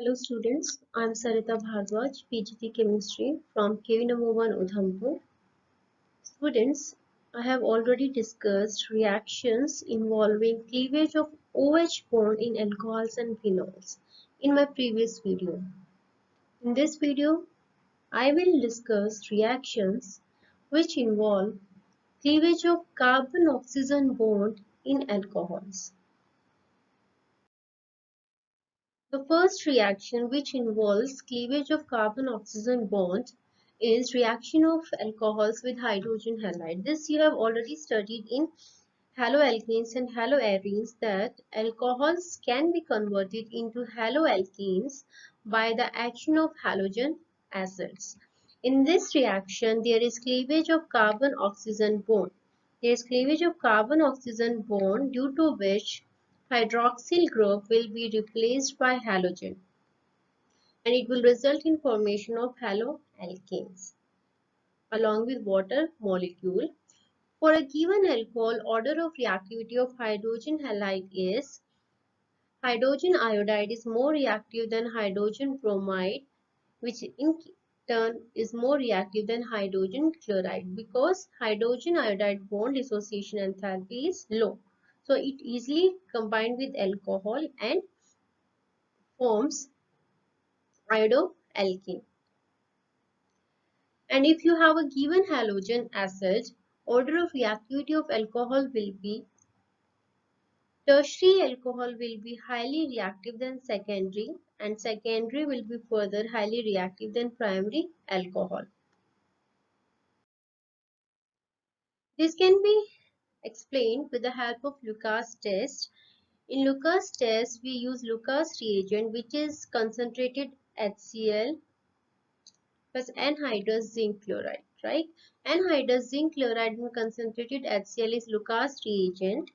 Hello students, I am Sarita Bhardwaj, PGT Chemistry from KV number 1 Udhampur. Students, I have already discussed reactions involving cleavage of OH bond in alcohols and phenols in my previous video. In this video, I will discuss reactions which involve cleavage of carbon-oxygen bond in alcohols. The first reaction, which involves cleavage of carbon-oxygen bond, is reaction of alcohols with hydrogen halide. This you have already studied in haloalkanes and haloarenes, that alcohols can be converted into haloalkanes by the action of halogen acids. In this reaction, there is cleavage of carbon-oxygen bond. There is cleavage of carbon-oxygen bond, due to which hydroxyl group will be replaced by halogen, and it will result in formation of haloalkanes along with water molecule. For a given alcohol, order of reactivity of hydrogen halide is: hydrogen iodide is more reactive than hydrogen bromide, which in turn is more reactive than hydrogen chloride, because hydrogen iodide bond dissociation enthalpy is low. So it easily combined with alcohol and forms iodoalkane. And if you have a given halogen acid, order of reactivity of alcohol will be: tertiary alcohol will be highly reactive than secondary, and secondary will be further highly reactive than primary alcohol. This can be explained with the help of Lucas test. In Lucas test, we use Lucas reagent, which is concentrated HCl plus anhydrous zinc chloride, right? Anhydrous zinc chloride in concentrated HCl is Lucas reagent.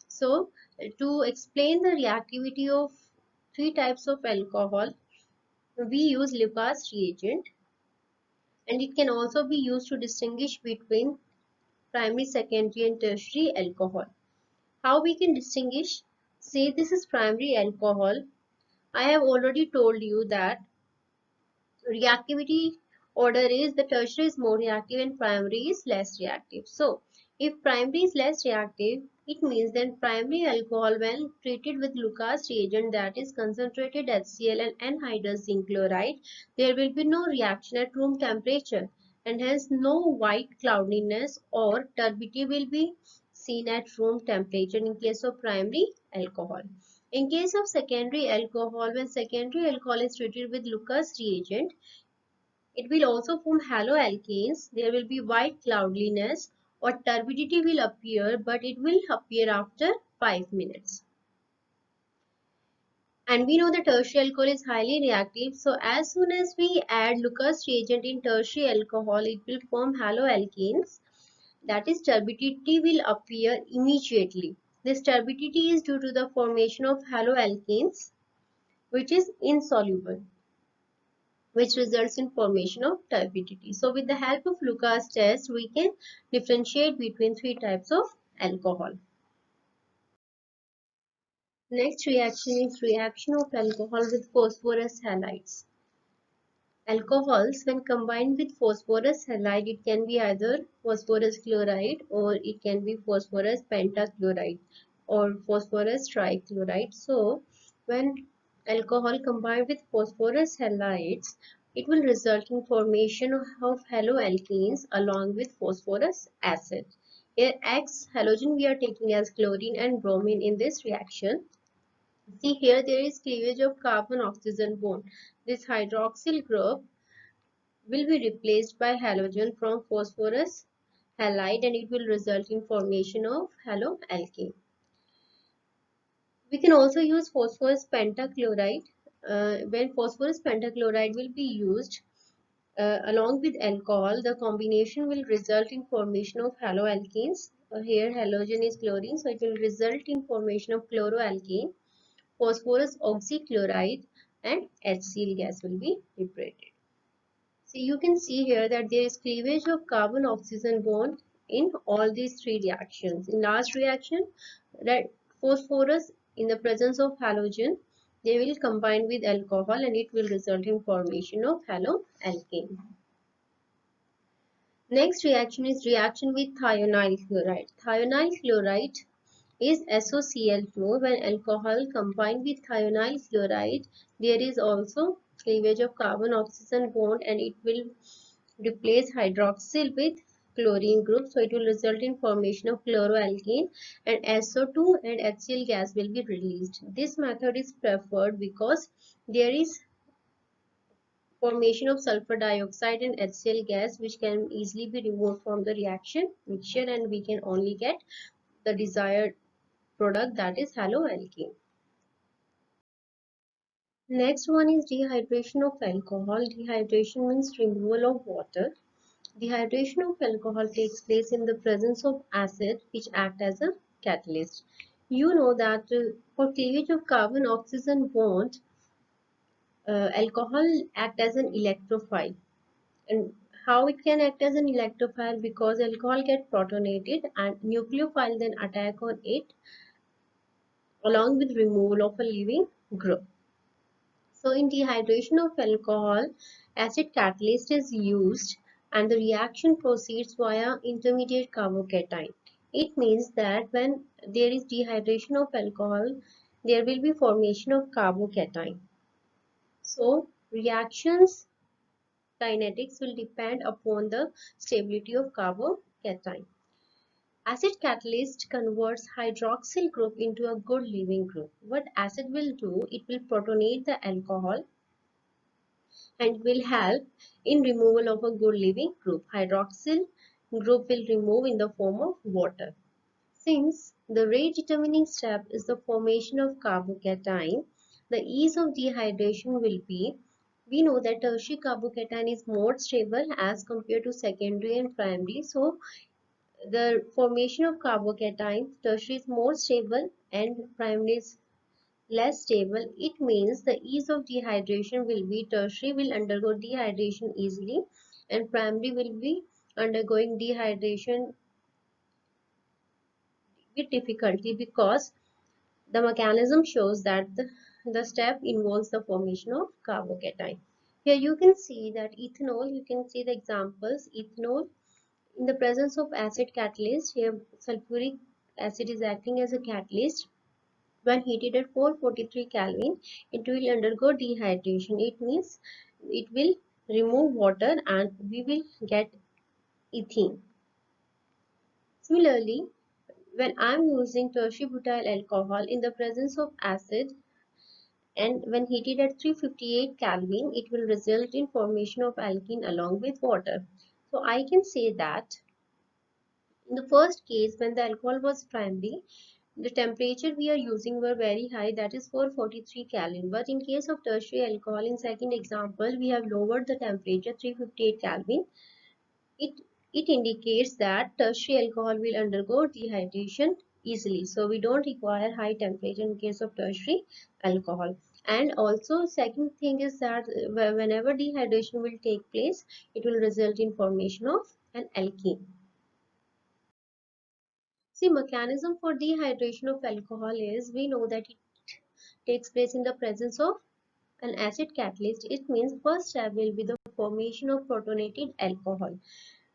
So, to explain the reactivity of three types of alcohol, we use Lucas reagent, and it can also be used to distinguish between primary, secondary, and tertiary alcohol. How we can distinguish? Say this is primary alcohol. I have already told you that reactivity order is the tertiary is more reactive and primary is less reactive. So, if primary is less reactive, it means that primary alcohol, when treated with Lucas reagent, that is concentrated HCl and anhydrous zinc chloride, there will be no reaction at room temperature, and hence no white cloudiness or turbidity will be seen at room temperature in case of primary alcohol. In case of secondary alcohol, when secondary alcohol is treated with Lucas reagent, it will also form haloalkanes. There will be white cloudiness or turbidity will appear, but it will appear after 5 minutes. And we know the tertiary alcohol is highly reactive. So as soon as we add Lucas reagent in tertiary alcohol, it will form haloalkanes. That is, turbidity will appear immediately. This turbidity is due to the formation of haloalkanes, which is insoluble, which results in formation of turbidity. So with the help of Lucas test, we can differentiate between three types of alcohol. Next reaction is reaction of alcohol with phosphorus halides. Alcohols, when combined with phosphorus halide, it can be either phosphorus chloride or it can be phosphorus pentachloride or phosphorus trichloride. So when alcohol combined with phosphorus halides, it will result in formation of haloalkanes along with phosphorus acid. Here X halogen we are taking as chlorine and bromine in this reaction. See here, there is cleavage of carbon-oxygen bond. This hydroxyl group will be replaced by halogen from phosphorus halide, and it will result in formation of haloalkane. We can also use phosphorus pentachloride. When phosphorus pentachloride will be used along with alcohol, the combination will result in formation of haloalkanes. Here halogen is chlorine, so it will result in formation of chloroalkane, phosphorus oxychloride, and HCl gas will be liberated. So you can see here that there is cleavage of carbon-oxygen bond in all these three reactions. In last reaction, that phosphorus in the presence of halogen they will combine with alcohol and it will result in formation of haloalkane. Next reaction is reaction with thionyl chloride. Thionyl chloride is SOCl2. When alcohol combined with thionyl chloride, there is also cleavage of carbon-oxygen bond and it will replace hydroxyl with chlorine group. So it will result in formation of chloroalkane and SO2 and HCl gas will be released. This method is preferred because there is formation of sulfur dioxide and HCl gas which can easily be removed from the reaction mixture and we can only get the desired product, that is haloalkane. Next one is dehydration of alcohol. Dehydration means removal of water. Dehydration of alcohol takes place in the presence of acid which act as a catalyst. You know that for cleavage of carbon-oxygen bond, alcohol act as an electrophile. And how it can act as an electrophile? Because alcohol get protonated and nucleophile then attack on it along with removal of a leaving group. So in dehydration of alcohol, acid catalyst is used and the reaction proceeds via intermediate carbocation. It means that when there is dehydration of alcohol, there will be formation of carbocation. So reactions kinetics will depend upon the stability of carbocation. Acid catalyst converts hydroxyl group into a good leaving group. What acid will do, it will protonate the alcohol and will help in removal of a good leaving group. Hydroxyl group will remove in the form of water. Since the rate determining step is the formation of carbocation, the ease of dehydration will be, we know that tertiary carbocation is more stable as compared to secondary and primary. So the formation of carbocation, tertiary is more stable and primary is less stable. It means the ease of dehydration will be tertiary will undergo dehydration easily and primary will be undergoing dehydration with difficulty because the mechanism shows that the step involves the formation of carbocation. Here you can see that ethanol, you can see the examples. Ethanol in the presence of acid catalyst, here sulfuric acid is acting as a catalyst. When heated at 443 Kelvin, it will undergo dehydration. It means it will remove water and we will get ethene. Similarly, when I am using tertiary butyl alcohol in the presence of acid and when heated at 358 Kelvin, it will result in formation of alkene along with water. So I can say that in the first case, when the alcohol was primary, the temperature we are using were very high, that is 443 Kelvin. But in case of tertiary alcohol, in second example, we have lowered the temperature 358 Kelvin. It indicates that tertiary alcohol will undergo dehydration easily. So we don't require high temperature in case of tertiary alcohol. And also second thing is that whenever dehydration will take place, it will result in formation of an alkene. See, mechanism for dehydration of alcohol is, we know that it takes place in the presence of an acid catalyst. It means first step will be the formation of protonated alcohol.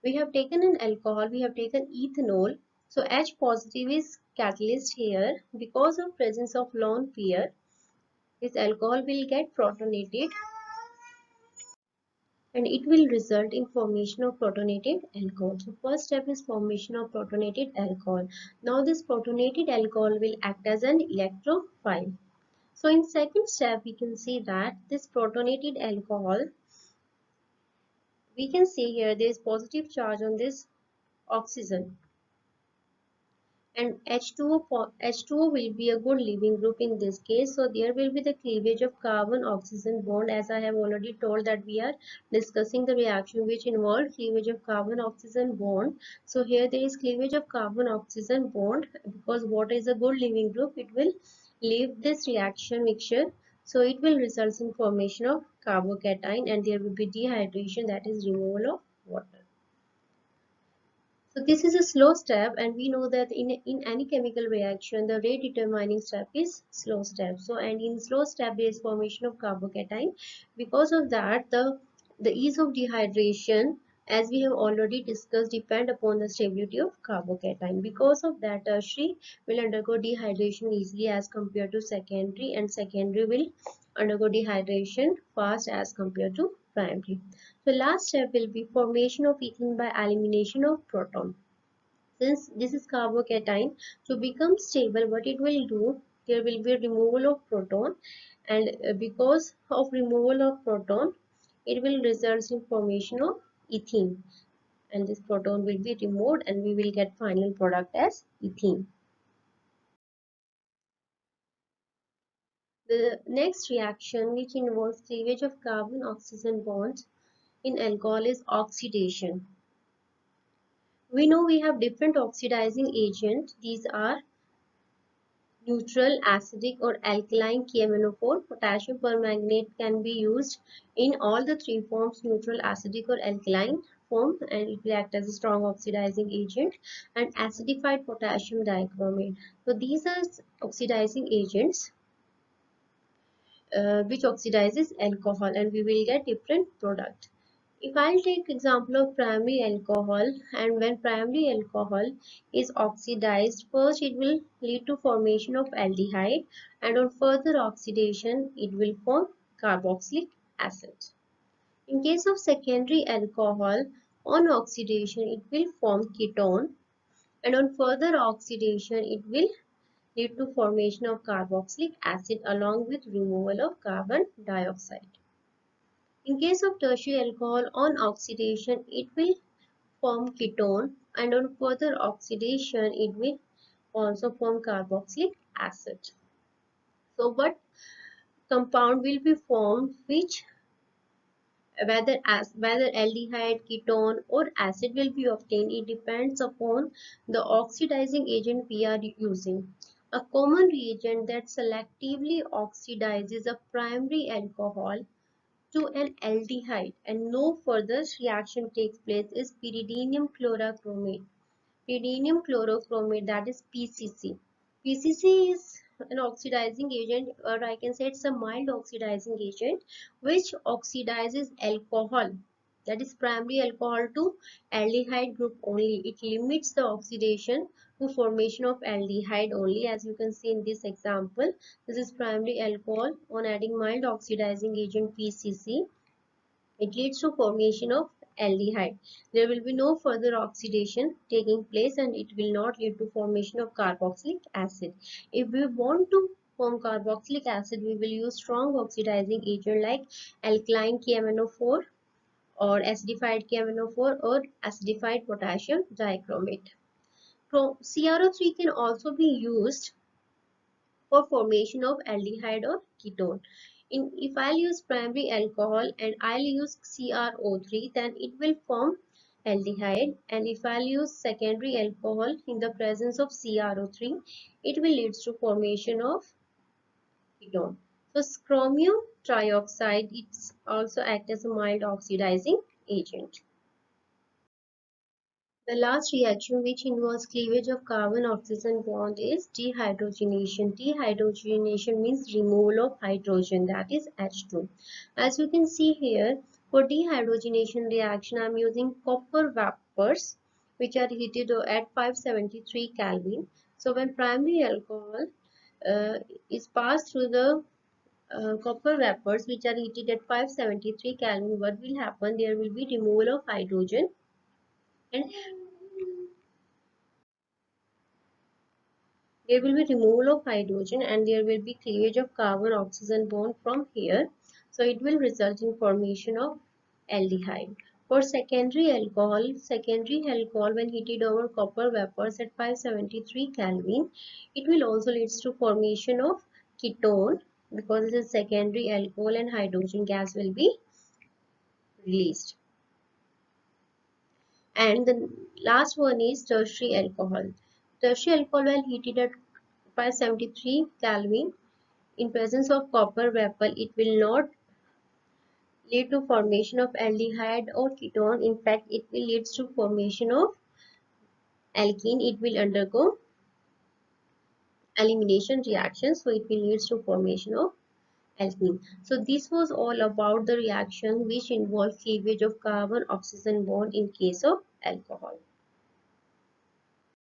We have taken an alcohol, we have taken ethanol. So H positive is catalyst here. Because of presence of lone pair, this alcohol will get protonated and it will result in formation of protonated alcohol. So first step is formation of protonated alcohol. Now this protonated alcohol will act as an electrophile. So in second step we can see that this protonated alcohol, we can see here there is positive charge on this oxygen and H2O will be a good leaving group in this case. So there will be the cleavage of carbon oxygen bond, as I have already told that we are discussing the reaction which involves cleavage of carbon oxygen bond. So here there is cleavage of carbon oxygen bond because water is a good leaving group. It will leave this reaction mixture. So it will result in formation of carbocation and there will be dehydration, that is removal of water. So this is a slow step, and we know that in any chemical reaction, the rate determining step is slow step. So, and in slow step, there is formation of carbocation. Because of that, the ease of dehydration, as we have already discussed, depend upon the stability of carbocation. Because of that, tertiary will undergo dehydration easily as compared to secondary, and secondary will undergo dehydration fast as compared to primary. The last step will be formation of ethene by elimination of proton. Since this is carbocation, to become stable, what it will do, there will be removal of proton, and because of removal of proton, it will result in formation of ethene, and this proton will be removed, and we will get final product as ethene. The next reaction, which involves cleavage of carbon-oxygen bonds in alcohol, is oxidation. We know we have different oxidizing agents. These are neutral, acidic or alkaline KMnO4. Potassium permanganate can be used in all the three forms, neutral, acidic or alkaline form, and it will act as a strong oxidizing agent. And acidified potassium dichromate. So these are oxidizing agents which oxidizes alcohol, and we will get different product. If I'll take example of primary alcohol, and when primary alcohol is oxidized, first it will lead to formation of aldehyde, and on further oxidation it will form carboxylic acid. In case of secondary alcohol, on oxidation it will form ketone, and on further oxidation it will lead to formation of carboxylic acid along with removal of carbon dioxide. In case of tertiary alcohol, on oxidation it will form ketone, and on further oxidation it will also form carboxylic acid. So what compound will be formed, which whether aldehyde, ketone or acid will be obtained, it depends upon the oxidizing agent we are using. A common reagent that selectively oxidizes a primary alcohol to an aldehyde and no further reaction takes place is pyridinium chlorochromate. Pyridinium chlorochromate, that is PCC. PCC is an oxidizing agent, or I can say it's a mild oxidizing agent which oxidizes alcohol, that is primary alcohol, to aldehyde group only. It limits the oxidation to formation of aldehyde only, as you can see in this example. This is primary alcohol. On adding mild oxidizing agent PCC, it leads to formation of aldehyde. There will be no further oxidation taking place, and it will not lead to formation of carboxylic acid. If we want to form carboxylic acid, we will use strong oxidizing agent like alkaline KMnO4 or acidified KMnO4 or acidified potassium dichromate. So CrO3 can also be used for formation of aldehyde or ketone. If I'll use primary alcohol and I'll use CrO3, then it will form aldehyde, and if I'll use secondary alcohol in the presence of CrO3, it will lead to formation of ketone. So chromium trioxide, it's also act as a mild oxidizing agent. The last reaction, which involves cleavage of carbon-oxygen bond, is dehydrogenation. Dehydrogenation means removal of hydrogen, that is H2. As you can see here, for dehydrogenation reaction, I am using copper vapors which are heated at 573 Kelvin. So when primary alcohol is passed through the copper vapors which are heated at 573 Kelvin, what will happen? There will be removal of hydrogen, and there will be removal of hydrogen, and there will be cleavage of carbon oxygen bond from here. So it will result in formation of aldehyde. For secondary alcohol when heated over copper vapors at 573 Kelvin, it will also lead to formation of ketone because it is secondary alcohol and hydrogen gas will be released. And the last one is tertiary alcohol. Tertiary alcohol when heated at 573 Kelvin in presence of copper vapor, it will not lead to formation of aldehyde or ketone. In fact, it will lead to formation of alkene, it will undergo elimination reaction, so it will lead to formation of alkene. So this was all about the reaction which involve cleavage of carbon oxygen bond in case of alcohol.